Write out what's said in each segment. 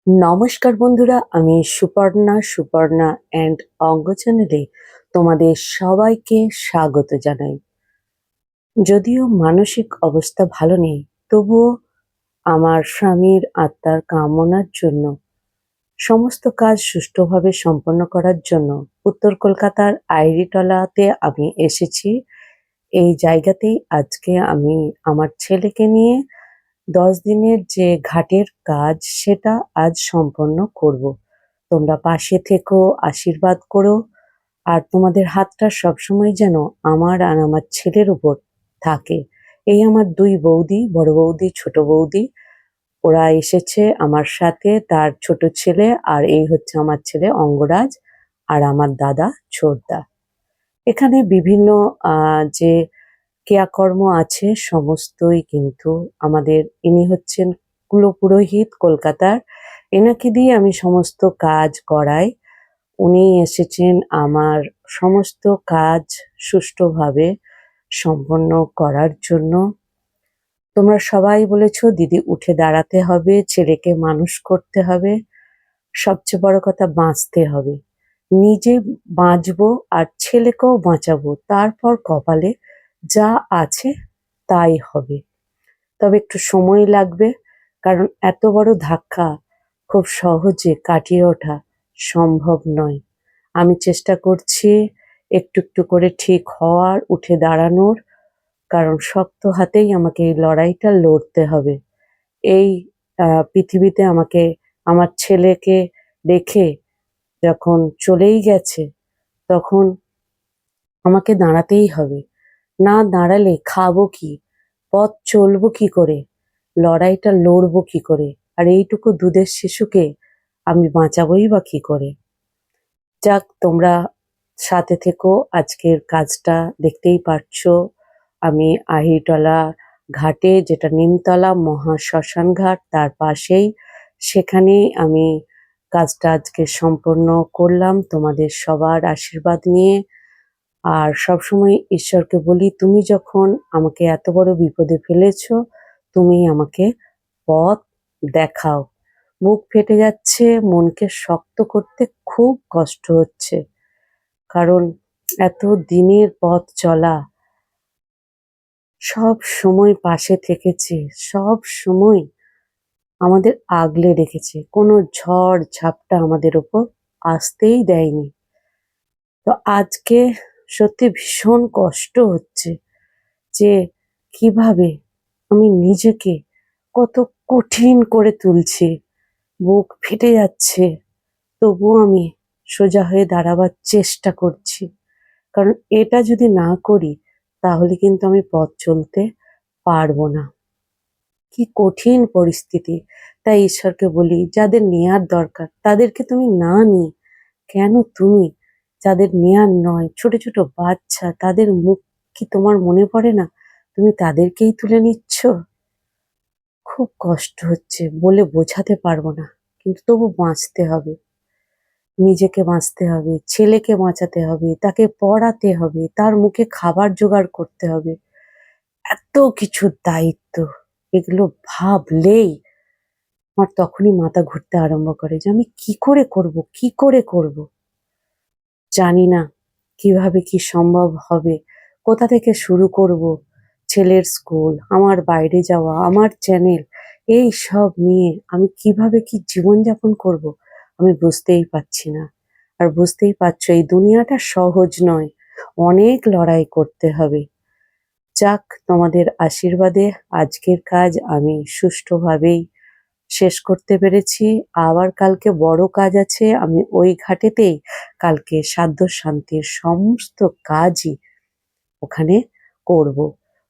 নমস্কার বন্ধুরা, আমি সুপর্ণা অ্যান্ড অঙ্গ চ্যানেলে তোমাদের সবাইকে স্বাগত জানাই। যদিও মানসিক অবস্থা ভালো নেই, তবুও আমার স্বামীর আত্মার কামনার জন্য সমস্ত কাজ সুষ্ঠুভাবে সম্পন্ন করার জন্য উত্তর কলকাতার আইরিটলাতে আমি এসেছি। এই জায়গাতেই আজকে আমি আমার ছেলেকে নিয়ে 10 দিনের যে ঘাটের কাজ সেটা আজ সম্পন্ন করব। তোমরা পাশে থেকো, আশীর্বাদ করো, আর তোমাদের হাতটা সবসময় যেন আমার আর আমার ছেলের উপর থাকে। এই আমার দুই বৌদি, বড় বৌদি, ছোট বৌদি, ওরা এসেছে আমার সাথে, তার ছোট ছেলে, আর এই হচ্ছে আমার ছেলে অঙ্গরাজ, আর আমার দাদা ছোটদা। এখানে বিভিন্ন যে ক্রিয়াকর্ম আছে সমস্তই কিন্তু আমাদের, ইনি হচ্ছেন কুলপুরোহিত কলকাতার, এনাকে দিয়ে আমি সমস্ত কাজ করাই। উনি এসেছেন আমার সমস্ত কাজ সুষ্ঠুভাবে সম্পন্ন করার জন্য। তোমরা সবাই বলেছো দিদি উঠে দাঁড়াতে হবে, ছেলেকে মানুষ করতে হবে, সবচেয়ে বড় কথা বাঁচতে হবে। নিজে বাঁচবো আর ছেলেকেও বাঁচাবো, তারপর কপালে যা আছে তাই হবে। তবে একটু সময় লাগবে, কারণ এত বড় ধাক্কা খুব সহজে কাটিয়ে ওঠা সম্ভব নয়। আমি চেষ্টা করছি একটু একটু করে ঠিক হওয়ার, উঠে দাঁড়ানোর, কারণ শক্ত হাতেই আমাকে এই লড়াইটা লড়তে হবে। এই পৃথিবীতে আমাকে আমার ছেলেকে রেখে যখন চলেই গেছে, তখন আমাকে দাঁড়াতেই হবে। না দাঁড়ালে খাবো কি, পথ চলবো কি করে, লড়াইটা লড়বো কি করে, আর এইটুকু দুধের শিশুকে আমি বাঁচাবোই বা কি করে। যাক, তোমরা সাথে থেকো, আজকের কাজটা দেখতেই পারছো। আমি আহিরীটলা ঘাটে, যেটা নিমতলা মহা শ্মশান ঘাট, তার পাশেই, সেখানেই আমি কাজটা আজকে সম্পন্ন করলাম তোমাদের সবার আশীর্বাদ নিয়ে। আর সবসময় ঈশ্বরকে বলি, তুমি যখন আমাকে এত বড় বিপদে ফেলেছো, তুমি আমাকে পথ দেখাও। বুক ফেটে যাচ্ছে, মনকে শক্ত করতে খুব কষ্ট হচ্ছে, কারণ এত দিনের পথ চলা, সব সময় পাশে থেকেছে, সব সময় আমাদের আগলে রেখেছে, কোনো ঝড় ঝাপটা আমাদের ওপর আসতেই দেয়নি। তো আজকে সত্যি ভীষণ কষ্ট হচ্ছে যে কিভাবে আমি নিজেকে কত কঠিন করে তুলছি। বুক ফেটে যাচ্ছে, তবুও আমি সোজা হয়ে দাঁড়াবার চেষ্টা করছি, কারণ এটা যদি না করি তাহলে কিন্তু আমি পথ চলতে পারবো না। কি কঠিন পরিস্থিতি। তাই ঈশ্বরকে বলি, যাদের নেয়ার দরকার তাদেরকে তুমি না নিয়ে, কেন তুমি যাদের নেয়ার নয়, ছোট ছোট বাচ্চা, তাদের মুখ কি তোমার মনে পড়ে না? তুমি তাদেরকেই তুলে নিচ্ছ। খুব কষ্ট হচ্ছে, বলে বোঝাতে পারবো না, কিন্তু তবু বাঁচতে হবে। নিজেকে বাঁচতে হবে, ছেলেকে বাঁচাতে হবে, তাকে পড়াতে হবে, তার মুখে খাবার জোগাড় করতে হবে। এত কিছু দায়িত্ব, এগুলো ভাবলেই আমার তখনই মাথা ঘুরতে আরম্ভ করে যে আমি কি করে করব, কি করে করব। জানি না কিভাবে কি সম্ভব হবে, কোথা থেকে শুরু করব। ছেলের স্কুল, আমার বাইরে যাওয়া, আমার চ্যানেল, এই সব নিয়ে আমি কিভাবে কি জীবনযাপন করব আমি বুঝতেই পারছি না। আর বুঝতেই পারছো এই দুনিয়াটা সহজ নয়, অনেক লড়াই করতে হবে। যাক, তোমাদের আশীর্বাদে আজকের কাজ আমি সুষ্ঠুভাবেই শেষ করতে পেরেছি। আবার কালকে বড় কাজ আছে, আমি ওই ঘাটেতেই কালকে সাধ্য শান্তির সমস্ত কাজই ওখানে করব।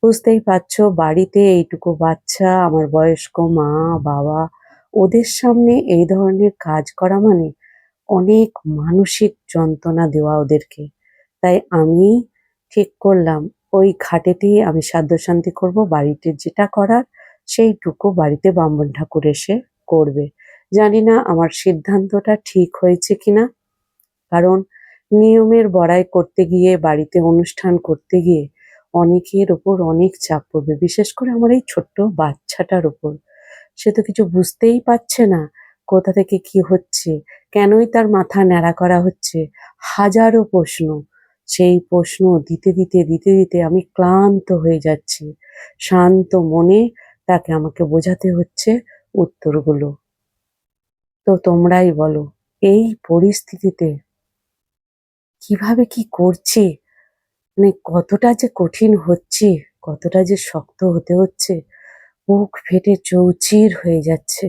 বুঝতেই পারছো, বাড়িতে এইটুকু বাচ্চা, আমার বয়স্ক মা বাবা, ওদের সামনে এই ধরনের কাজ করা মানে অনেক মানসিক যন্ত্রণা দেওয়া ওদেরকে। তাই আমি ঠিক করলাম ওই ঘাটেতেই আমি সাধ্য শান্তি করব, বাড়িতে যেটা করার সেইটুকু বাড়িতে বামুন ঠাকুর এসে করবে। জানি না আমার সিদ্ধান্তটা ঠিক হয়েছে কিনা, কারণ নিয়মের বড়াই করতে গিয়ে, বাড়িতে অনুষ্ঠান করতে গিয়ে অনেকের ওপর অনেক চাপ পড়বে, বিশেষ করে আমার এই ছোট্ট বাচ্চাটার ওপর। সে তো কিছু বুঝতেই পারছে না, কোথা থেকে কি হচ্ছে, কেনই তার মাথা ন্যাড়া করা হচ্ছে, হাজারো প্রশ্ন। সেই প্রশ্ন দিতে দিতে দিতে দিতে আমি ক্লান্ত হয়ে যাচ্ছি। শান্ত মনে তাকে আমাকে বোঝাতে হচ্ছে উত্তরগুলো। তো তোমরাই বলো, এই পরিস্থিতিতে কিভাবে কি করছি, মানে কতটা যে কঠিন হচ্ছে, কতটা যে শক্ত হতে হচ্ছে। বুক ফেটে চৌচির হয়ে যাচ্ছে,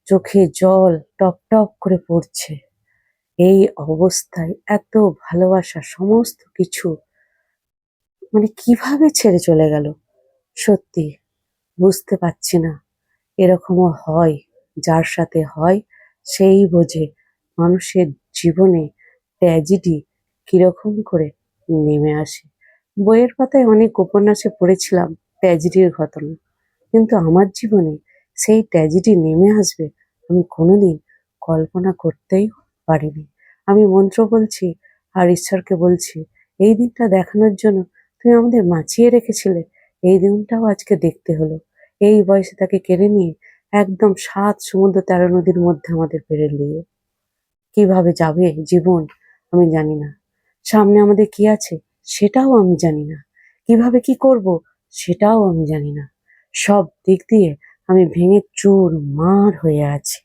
চোখে জল টপ টপ করে পড়ছে। এই অবস্থায় এত ভালোবাসা সমস্ত কিছু মানে কিভাবে ছেড়ে চলে গেল, সত্যি বুঝতে পারছি না। এরকমও হয়, যার সাথে হয় সেই বোঝে মানুষের জীবনে ট্র্যাজেডি কিরকম করে নেমে আসে। বইয়ের পাতায় অনেক উপন্যাসে পড়েছিলাম ট্র্যাজেডির ঘটনা, কিন্তু আমার জীবনে সেই ট্র্যাজেডি নেমে আসবে আমি কোনোদিন কল্পনা করতেই পারিনি। আমি মন্ত্র বলছি আর ঈশ্বরকে বলছি, এই দিনটা দেখানোর জন্য তুমি আমাদের বাঁচিয়ে রেখেছিলে, এই দিনটাও আজকে দেখতে হলো। এই বয়সে তাকে কেড়ে নিয়ে একদম ৭ সমুদ্র ১৩ নদীর মধ্যে আমাদের ফেলে দিয়ে কিভাবে যাবে জীবন আমি জানি না। সামনে আমাদের কি আছে সেটাও আমি জানি না। কিভাবে কি করব সেটাও আমি জানি না। সব দিক দিয়ে আমি ভেঙে চুরমার হয়ে আছি।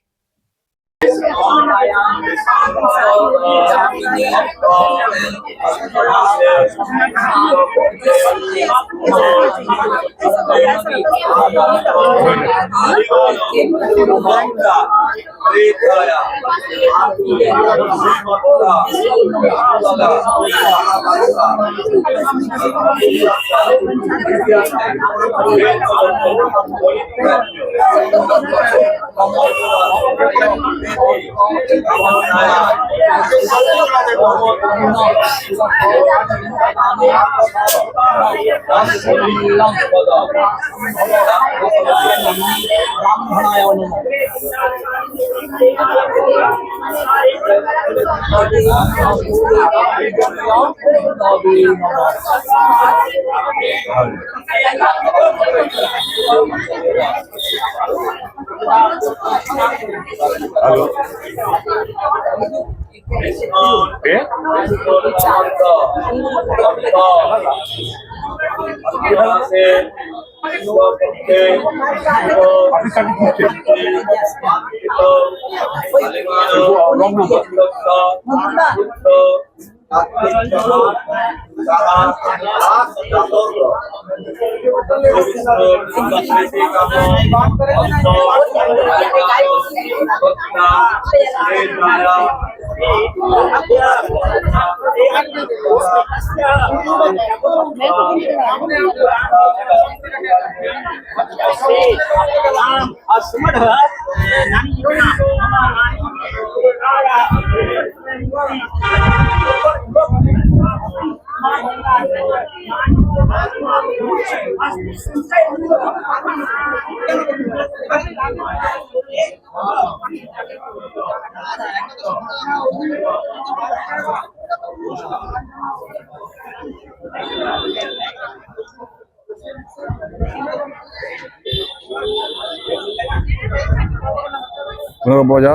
বজা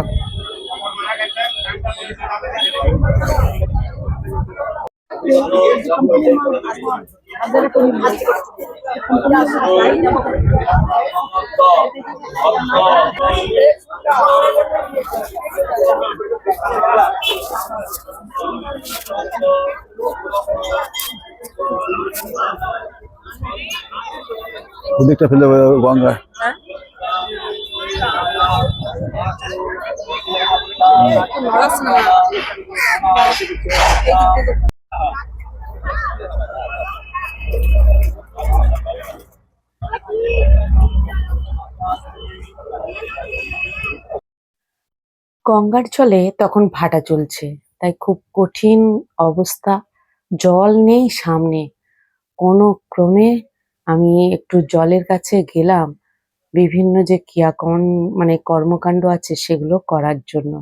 ওদিকটা ফেলে গঙ্গা গঙ্গার জলে তখন ভাটা চলছে, তাই খুব কঠিন অবস্থা। জল নেই সামনে, কোনো ক্রমে আমি একটু জলের কাছে গেলাম বিভিন্ন যে মানে কর্মকাণ্ড আছে সেগুলো করার জন্য,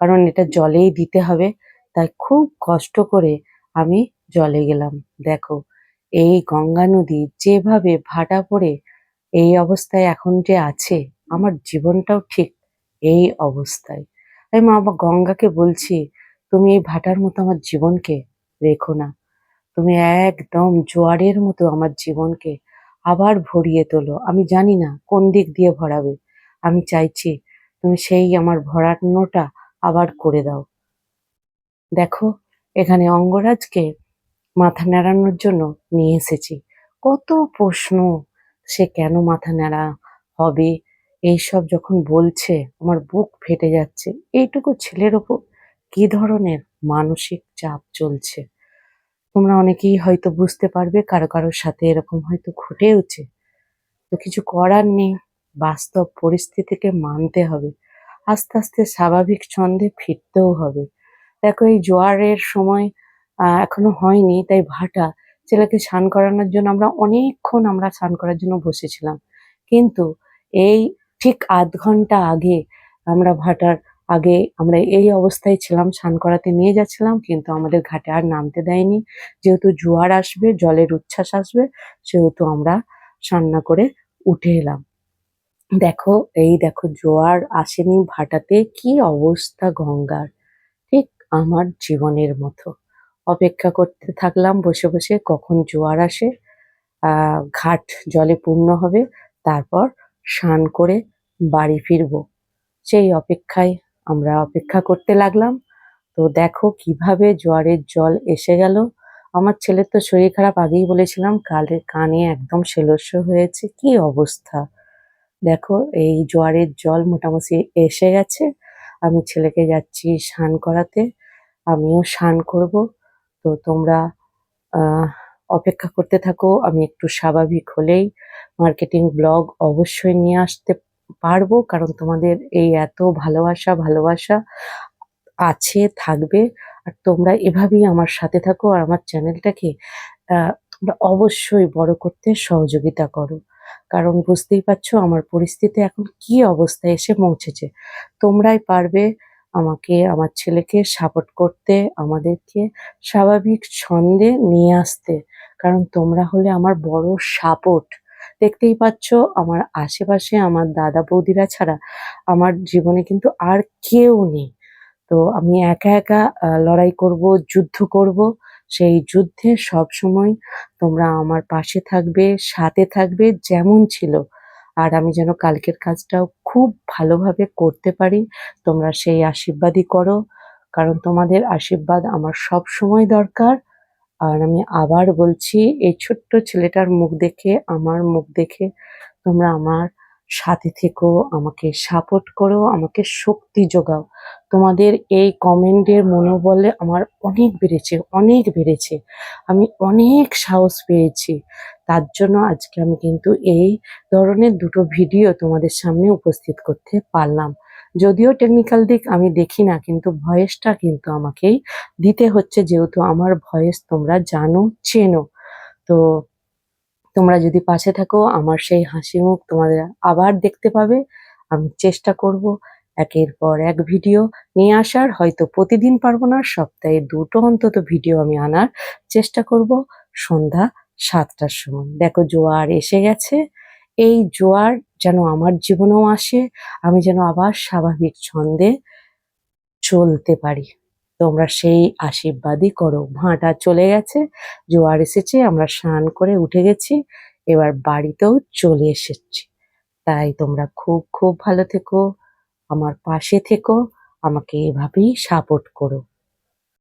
কারণ এটা জলেই দিতে হবে। তাই খুব কষ্ট করে আমি জলে গেলাম। দেখো, এই গঙ্গা নদী যেভাবে ভাটা পড়ে এই অবস্থায় এখন যে আছে, আমার জীবনটাও ঠিক এই অবস্থায়। আমি মা বা গঙ্গাকে বলছি, তুমি এই ভাটার মতো আমার জীবনকে রেখো না। তুমি একদম জোয়ারের মতো আমার জীবনকে আবার ভরিয়ে তোলো। আমি জানি না কোন দিক দিয়ে ভরাবে। আমি চাইছি তুমি সেই আমার ভরানোটা আবার করে দাও। দেখো, এখানে অঙ্গরাজকে মাথা নাড়ানোর জন্য নিয়ে এসেছি। কত প্রশ্ন, সে কেন মাথা নাড়া হবে এইসব যখন বলছে আমার বুক ফেটে যাচ্ছে। এইটুকু ছেলের ওপর কি ধরনের মানসিক চাপ চলছে তোমরা অনেকেই হয়তো বুঝতে পারবে, কারো কারোর সাথে এরকম হয়তো ঘটেওছে। তো কিছু করার নেই, বাস্তব পরিস্থিতিকে মানতে হবে, আস্তে আস্তে স্বাভাবিক ছন্দে ফিরতেও হবে। দেখো, এই জোয়ারের সময় এখনো হয়নি, তাই ভাটা ছেলেকে স্নান করানোর জন্য আমরা স্নান করার জন্য বসেছিলাম। কিন্তু এই ঠিক ০.৫ ঘন্টা আগে আমরা এই অবস্থায় ছিলাম, স্নান করাতে নিয়ে যাচ্ছিলাম, কিন্তু আমাদের ঘাটে আর নামতে দেয়নি। যেহেতু জোয়ার আসবে, জলের উচ্ছ্বাস আসবে, সেহেতু আমরা স্নান না করে উঠে এলাম। দেখো, এই দেখো জোয়ার আসেনি ভাটাতে, কি অবস্থা গঙ্গার, ঠিক আমার জীবনের মতো। অপেক্ষা করতে থাকলাম বসে বসে কখন জোয়ার আসে, ঘাট জলে পূর্ণ হবে, তারপর স্নান করে বাড়ি ফিরবো। সেই অপেক্ষায় আমরা অপেক্ষা করতে লাগলাম। তো দেখো কিভাবে জোয়ারের জল এসে গেল। আমার ছেলের তো শরীর খারাপ, আগেই বলেছিলাম, কানে একদম সেলস্য হয়েছে, কি অবস্থা। দেখো, এই জোয়ারের জল মোটামুটি এসে গেছে। আমি ছেলেকে যাচ্ছি স্নান করাতে, আমিও স্নান করব। তো তোমরা আহ অপেক্ষা করতে থাকো, আমি একটু স্বাভাবিক হলেই মার্কেটিং ব্লগ অবশ্যই নিয়ে আসতে পারবো, কারণ তোমাদের এই এত ভালোবাসা ভালোবাসা আছে, থাকবে। আর তোমরা এভাবেই আমার সাথে থাকো, আর আমার চ্যানেলটাকে তোমরা অবশ্যই বড় করতে সহযোগিতা করো। কারণ বুঝতেই পারছো আমার পরিস্থিতি এখন কি অবস্থায় এসে পৌঁছেছে। তোমরাই পারবে আমাকে, আমার ছেলেকে সাপোর্ট করতে, আমাদেরকে স্বাভাবিক ছন্দে নিয়ে আসতে। কারণ তোমরা হলে আমার বড় সাপোর্ট। দেখতেই পাচ্ছ আমার আশেপাশে আমার দাদা বৌদিরা ছাড়া আমার জীবনে কিন্তু আর কেউ নেই। তো আমি একা একা লড়াই করব, যুদ্ধ করব। সেই যুদ্ধে সবসময় তোমরা আমার পাশে থাকবে, সাথে থাকবে যেমন ছিল। আর আমি যেন কালকের কাজটাও খুব ভালোভাবে করতে পারি, তোমরা সেই আশীর্বাদই করো। কারণ তোমাদের আশীর্বাদ আমার সবসময় দরকার। আর আমি আবার বলছি, এই ছোট্ট ছেলেটার মুখ দেখে, আমার মুখ দেখে তোমরা আমার সাথে থেকো, আমাকে সাপোর্ট করো, আমাকে শক্তি যোগাও। তোমাদের এই কমেন্টের মনোবলে আমার অনেক বেড়েছে, অনেক বেড়েছে। আমি অনেক সাহস পেয়েছি। তার জন্য আজকে আমি কিন্তু এই ধরনের দুটো ভিডিও তোমাদের সামনে উপস্থিত করতে পারলাম। যদিও টেকনিক্যাল দিক আমি দেখি না, কিন্তু ভয়েসটা কিন্তু আমাকেই দিতে হচ্ছে, যেহেতু আমার ভয়েস তোমরা জানো, চেনো। তো তোমরা যদি পাশে থাকো, আমার সেই হাসি মুখ তোমাদের আবার দেখতে পাবে। আমি চেষ্টা করব একের পর এক ভিডিও নিয়ে আসার। হয়তো প্রতিদিন পারবো না, সপ্তাহে দুটো অন্তত ভিডিও আমি আনার চেষ্টা করব সন্ধ্যা ৭টার সময়। দেখো জোয়ার এসে গেছে। এই জোয়ার যেন আমার জীবনেও আসে, আমি যেন আবার স্বাভাবিক ছন্দে চলতে পারি। তোমরা সেই আশীর্বাদই করো। ভাঁটা চলে গেছে, জোয়ার এসেছে, আমরা স্নান করে উঠে গেছি, এবার বাড়িতেও চলে এসেছি। তাই তোমরা খুব খুব ভালো থেকো, আমার পাশে থেকো, আমাকে এভাবেই সাপোর্ট করো।